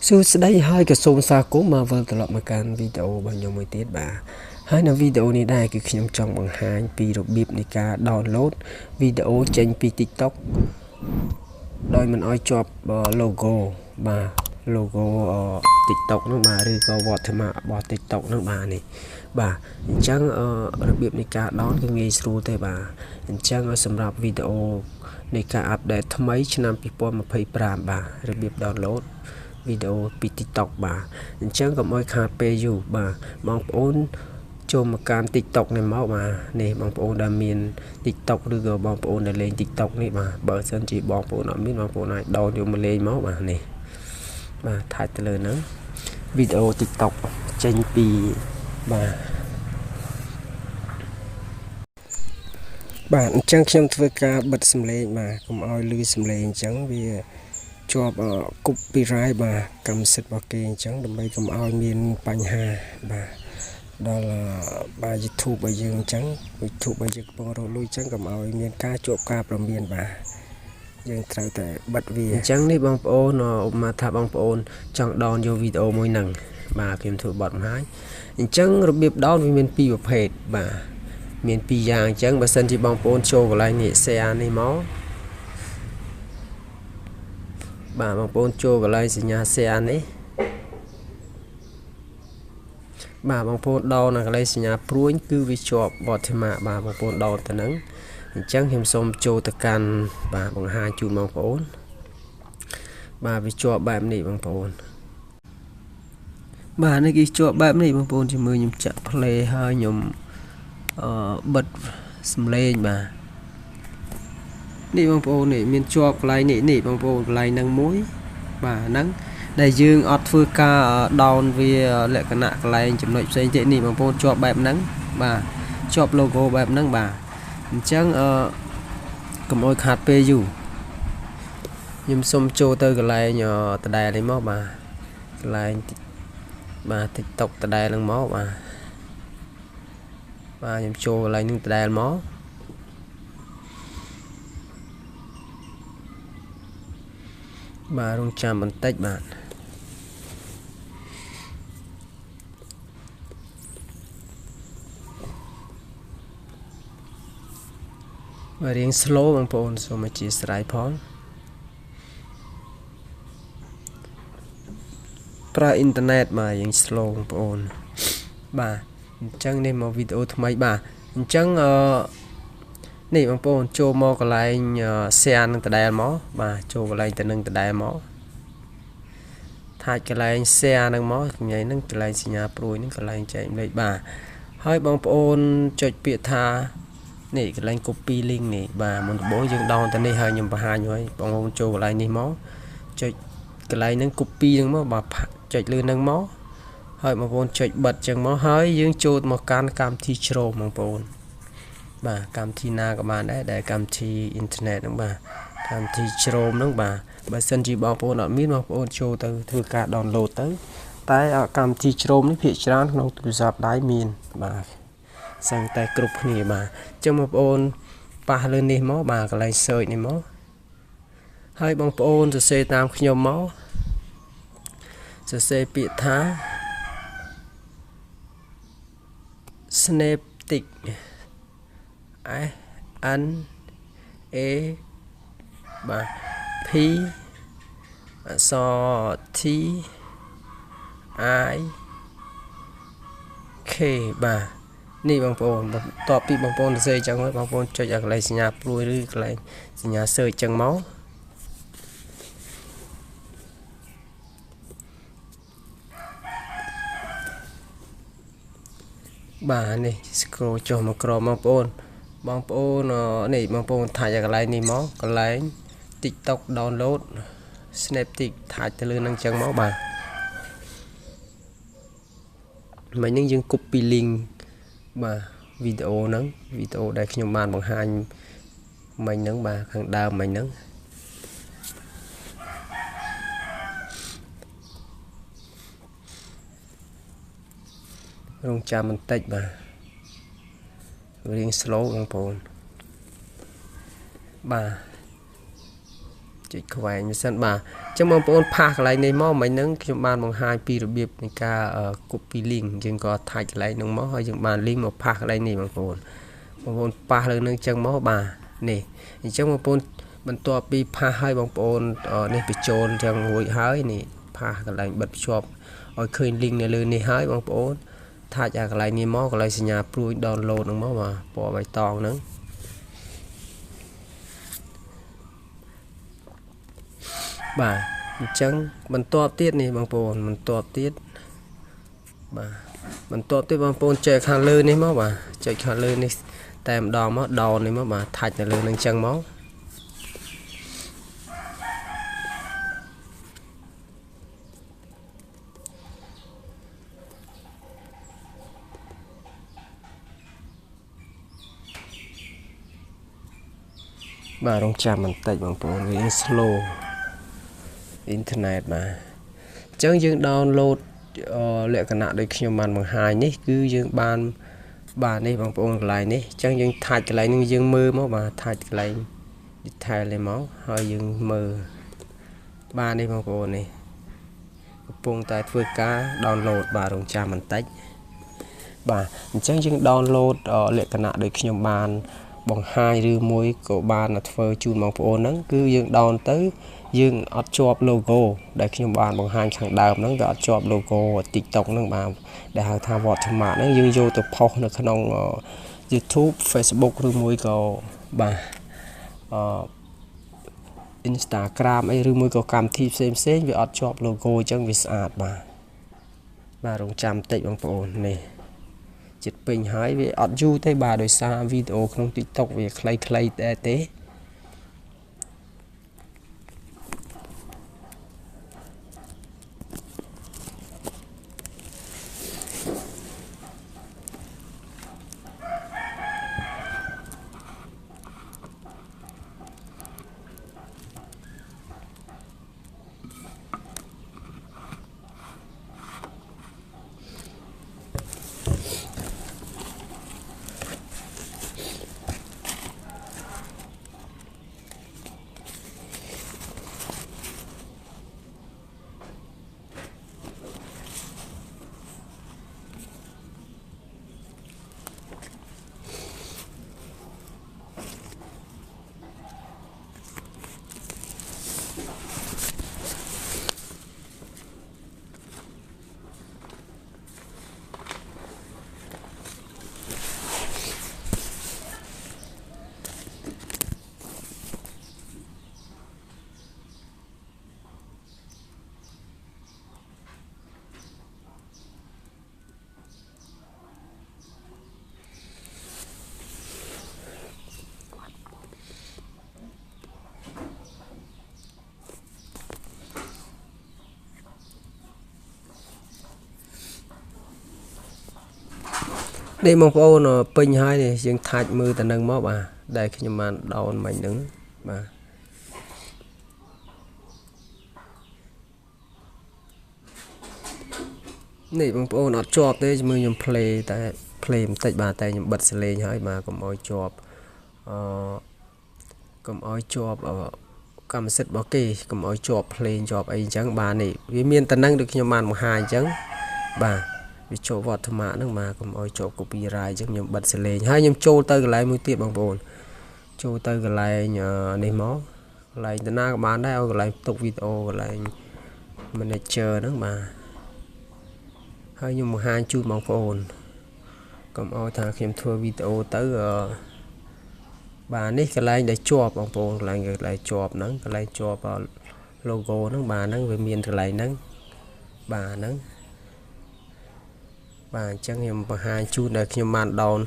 សួស្តីហើយក៏សូមស្វាគមន៍មកវិលត្រឡប់មកកាន់វីដេអូរបស់ខ្ញុំមួយទៀតបាទហើយនៅវីដេអូនេះដែរគឺខ្ញុំចង់បង្ហាញពីរបៀបនៃការ download វីដេអូចេញពី TikTok ដោយមិនឲ្យជាប់ logo បាទ logo TikTok នោះបាទឬក៏វត្តមានរបស់ TikTok នោះបាទនេះបាទអញ្ចឹងរបៀបនៃការ down គឺងាយស្រួលទេបាទអញ្ចឹងសម្រាប់វីដេអូនៃការ update ថ្មីឆ្នាំ2025បាទរបៀប download វីដេអូពី TikTok បាទអញ្ចឹងកុំឲ្យខាតពេលយូរបាទបងប្អូនចូលមកកាន់ TikTok នេះមកបាទនេះបងប្អូនដែលមាន TikTok ឬក៏បងប្អូនដែលលេង TikTok នេះបាទបើសិនជាបងប្អូនអត់មានបងប្អូនអាចដោនយកមកលេងមកបាទនេះបាទថែទៅលើហ្នឹងវីដេអូ TikTok ចេញពីបាទអញ្ចឹងខ្ញុំធ្វើការបិទសំឡេងបាទកុំឲ្យឮសំឡេងអញ្ចឹងវាជាប់ copyright បាទកម្មសិទ្ធិរបស់គេអញ្ចឹងដើម្បីកុំឲ្យមានបញ្ហាបាទដល់បាទ YouTube របស់យើងអញ្ចឹង YouTube របស់យើងកំពុងរកលុយអញ្ចឹងកុំឲ្យមានការជាប់ការព្រមានបាទយើងត្រូវតែបិទវាអញ្ចឹងនេះបងប្អូនឧបមាថាបងប្អូនចង់ដោនយកវីដេអូមួយហ្នឹងបាទខ្ញុំធ្វើបទបង្ហាញអញ្ចឹងរបៀបដោនវាមានពីរប្រភេទបាទមានពីរយ៉ាងអញ្ចឹងបើសិនជាបងប្អូនចូលកន្លែងនេះ share នេះមកបាទបងប្អូនចូលកន្លែងសញ្ញា share នេះបាទបងប្អូនដោននៅកន្លែងសញ្ញាព្រួយគឺវាជាប់វត្តមានបាទបងប្អូនដោនទៅហ្នឹងអញ្ចឹងខ្ញុំសូមចូលទៅកាន់បាទបង្ហាញជូនបងប្អូនបាទវាជាប់បែបនេះបងប្អូនបាទនេះគេជាប់បែបនេះបងប្អូនជាមួយខ្ញុំចាក់ play ហើយខ្ញុំបិទសំឡេងបាទនេះបងប្អូននេះមានជាប់កន្លែងនេះបងប្អូនកន្លែងហ្នឹងមួយបាទហ្នឹងដែលយើងអត់ធ្វើការ down វាលក្ខណៈកន្លែងចំណុចផ្សេងទៀតនេះបងប្អូនជាប់បែបហ្នឹងបាទជាប់ logo បែបហ្នឹងបាទអញ្ចឹងកុំឲ្យខាតពេលយូរខ្ញុំសុំចូលទៅកន្លែងដដែលនេះមកបាទកន្លែងបាទ TikTok ដដែលហ្នឹងមកបាទខ្ញុំចូលកន្លែងហ្នឹងដដែលមកបាទរងចាំបន្តិចបាទរៀង slow បងប្អូនសូមអធិស្ឋានផងប្រើអ៊ីនធឺណិតបាទយើង slow បងប្អូនបាទអញ្ចឹងនេះមកវីដេអូថ្មីបាទអញ្ចឹងនេះបងប្អូនចូលមកកន្លែង share នឹងដដែលមកបាទចូលកន្លែងទៅនឹងដដែលមកថាច់កន្លែង share នឹងមកញ៉ៃនឹងកន្លែងសញ្ញាព្រួយនឹងកន្លែងចែកលេខបាទហើយបងប្អូនចុចពាក្យថានេះកន្លែង copy link នេះបាទមុនដំបូងយើងដោនទៅនេះហើយខ្ញុំបង្ហាញហើយបងប្អូនចូលកន្លែងនេះមកចុចកន្លែងហ្នឹង copy ហ្នឹងមកបាទចុចលើហ្នឹងមកហើយបងប្អូនចុចបិទចឹងមកហើយយើងចូលមកកាន់កម្មវិធីជ្រោមបងប្អូនបាទកម្មវិធីណាក៏បានដែរដែលកម្មវិធីអ៊ីនធឺណិតហ្នឹងបាទកម្មវិធីជ្រោមហ្នឹងបាទបើសិនជាបងប្អូនអត់មានបងប្អូនចូលទៅធ្វើការ download ទៅតែកម្មវិធីជ្រោមនេះភាគច្រើនក្នុងទូរស័ព្ទដៃមានបាទសឹងតែគ្រប់គ្នាបាទអញ្ចឹងបងប្អូនប៉ះលើនេះមកបាទកន្លែង search នេះមកហើយបងប្អូនសរសេរតាមខ្ញុំមកសរសេរពាក្យថា Snaptic S N A បាទ P អក្សរ T I K បាទនេះបងប្អូនបន្ទាប់ពីបងប្អូនសរសេរអញ្ចឹងហើយបងប្អូនចុចកន្លែងសញ្ញាព្រួយឬកន្លែងសញ្ញា search អញ្ចឹងមកបាទនេះ scroll ចុះមកក្រោមបងប្អូននេះបងប្អូនថាច់កន្លែងនេះមកកន្លែង TikTok download Snaptic ថាច់ទៅលើនឹងអញ្ចឹងមកបាទមិញហ្នឹងយើង copy link បាទវីដេអូហ្នឹងវីដេអូដែលខ្ញុំបានបង្ហាញមិញហ្នឹងបាទខាងដើមមិញហ្នឹងរងចាំបន្តិចបាទរៀង slow បងប្អូនបាទ ចុចខ្វែងមិនសិនបាទអញ្ចឹងបងប្អូនផាសកន្លែងនេះមកមិនហ្នឹងខ្ញុំបានបង្ហាញពីរបៀបនៃការ copy link យើងក៏ថាច់កន្លែងហ្នឹងមកហើយយើងបាន link មកផាសកន្លែងនេះបងប្អូនប៉ះលើនឹងអញ្ចឹងមកបាទនេះអញ្ចឹងបងប្អូនបន្ទាប់ពីផាសឲ្យបងប្អូននេះបញ្ចូលអញ្ចឹងរួចហើយនេះផាសកន្លែងបិទភ្ជាប់ឲ្យឃើញ link នៅលើនេះហើយបងប្អូនថាច់អាកន្លែងនេះមកកន្លែងសញ្ញាព្រួយ download ហ្នឹងមកបាទពណ៌បៃតងហ្នឹងបាទអញ្ចឹងបន្ទាប់ទៀតនេះបងប្អូនបន្ទាប់ទៀតបាទបន្ទាប់ទៀតបងប្អូនចុចខាងលើនេះមកបាទចុចខាងលើនេះតែម្ដងមកដោននេះមកបាទថាច់នៅលើនឹងអញ្ចឹងមកបាទរងចាំបន្តិចបងប្អូនវា slow អ៊ីនធឺណិតបាទអញ្ចឹងយើង download លក្ខណៈដូចខ្ញុំបានបង្ហាញនេះគឺយើងបាននេះបងប្អូនកន្លែងនេះអញ្ចឹងយើងថាច់កន្លែងនេះយើងមើលមកបាទថាច់កន្លែង detail នេះមកហើយយើងមើលបាទនេះបងប្អូននេះកំពុងតែធ្វើការ download បាទរងចាំបន្តិចបាទអញ្ចឹងយើង download លក្ខណៈដូចខ្ញុំបានបង្ហាញឬមួយក៏បានធ្វើជូនបងប្អូនហ្នឹងគឺយើង down ទៅយើងអត់ជាប់ logo ដែលខ្ញុំបានបង្ហាញខាងដើមហ្នឹងវាអត់ជាប់ logo TikTok ហ្នឹងបាទដែលហៅថា watermark ហ្នឹងយើងយកទៅផុសនៅក្នុង YouTube Facebook ឬមួយក៏បាទInstagram អីឬមួយក៏កម្មវិធីផ្សេងវាអត់ជាប់ logo អញ្ចឹងវាស្អាតបាទរងចាំតិចបងប្អូននេះចិត្តពេញហើយវាអត់យូរទេបាទដោយសារវីដេអូក្នុង TikTok វាខ្លីៗតែទេនេះបងប្អូនពេញហើយនេះយើងថាច់មើលទៅនឹងមកបាទដែលខ្ញុំបានដោនមិញហ្នឹងបាទនេះបងប្អូនអត់ជាប់ទេមើលខ្ញុំ play តែ play បន្តិចបាទតែខ្ញុំបិទសលេងហើយបាទកុំឲ្យជាប់កុំឲ្យជាប់កម្មសិទ្ធិរបស់គេកុំឲ្យជាប់ play ជាប់អីអញ្ចឹងបាទនេះវាមានតំណែងដូចខ្ញុំបានបង្ហាញអញ្ចឹងបាទវាចូលវត្តមាហ្នឹងបាទកុំឲ្យជាប់ copyright អញ្ចឹងខ្ញុំបិទសលេងហើយខ្ញុំចូលទៅកន្លែងមួយទៀតបងប្អូនចូលទៅកន្លែងនេះមកកន្លែងតាណាក៏បានដែរឲ្យកន្លែងផ្ទុកវីដេអូកន្លែង manager ហ្នឹងបាទហើយខ្ញុំបង្ហាញជូនបងប្អូនកុំឲ្យថាខ្ញុំធ្វើវីដេអូទៅបាទនេះកន្លែងដែលជាប់បងប្អូនកន្លែងជាប់ហ្នឹងកន្លែងជាប់ logo ហ្នឹងបាទហ្នឹងវាមានកន្លែងហ្នឹងបាទហ្នឹងបាទអញ្ចឹងខ្ញុំបង្ហាញជូនដែលខ្ញុំបានដោន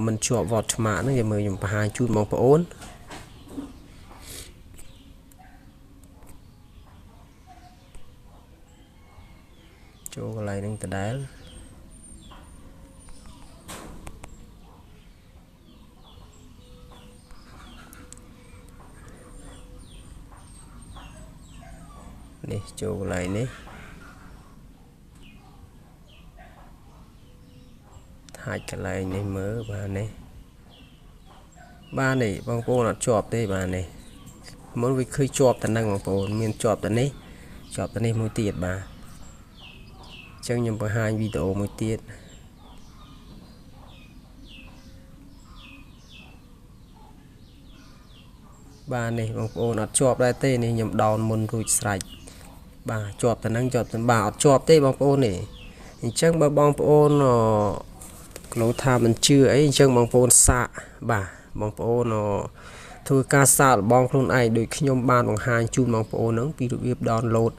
មិនជាប់ watermark ហ្នឹងយើងមើលខ្ញុំបង្ហាញជូនបងប្អូនចូលកន្លែងហ្នឹងដដែលនេះចូលកន្លែងនេះហាច់កន្លែងនេះមើលបាទនេះបងប្អូនអត់ជាប់ទេបាទនេះ muốn vì khơi chọp tận năng bằng ôn miền chọp tận này một tiệt bà chẳng nhầm vào 2 video một tiệt bà này bằng ôn ở chọp đây tê này nhầm đòn môn rụi sạch bà chọp tận năng chọp tận bà ở chọp tê bằng ôn này chẳng bà bằng ôn nó tham mình chưa ấy chẳng bằng ôn xạ bà bằng ôn thôi ca xa bong luôn ai đôi khi nhóm ban bằng 2 chun bằng ôn nắng vì được download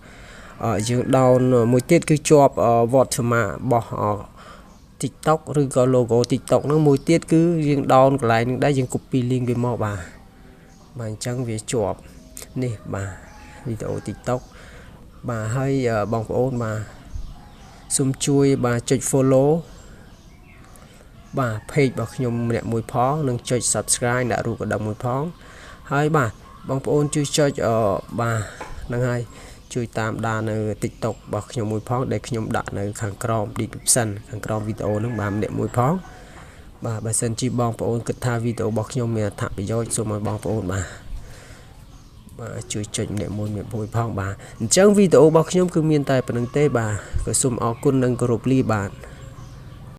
ở dương down một tiết cứ chọp vọt mà bỏ TikTok rồi có logo TikTok nó mỗi tiết cứ riêng down lại đã dừng copy link về mò bà chẳng về chọp nè bà video TikTok bà hay bằng ôn bà xung chui bà chụp follow bà page bà nhom nè mùi phóng nâng chụp subscribe đã rủ có đồng mùi phóng hai bà bằng ôn chui cho bà nâng hai chui tam đàn ở TikTok bà nhom mùi phóng để nhom đặt ở khang crom đi sân khang crom video nâng bà nè mùi phóng bà sân chi bằng ôn kết tha video bà nhom mẹ thả bị dối xong rồi bằng ôn bà chui chụp nè mùi phóng bà chẳng video bà nhom cứ miền tài bà nâng tê bà cứ xung ở quân nâng group li bạn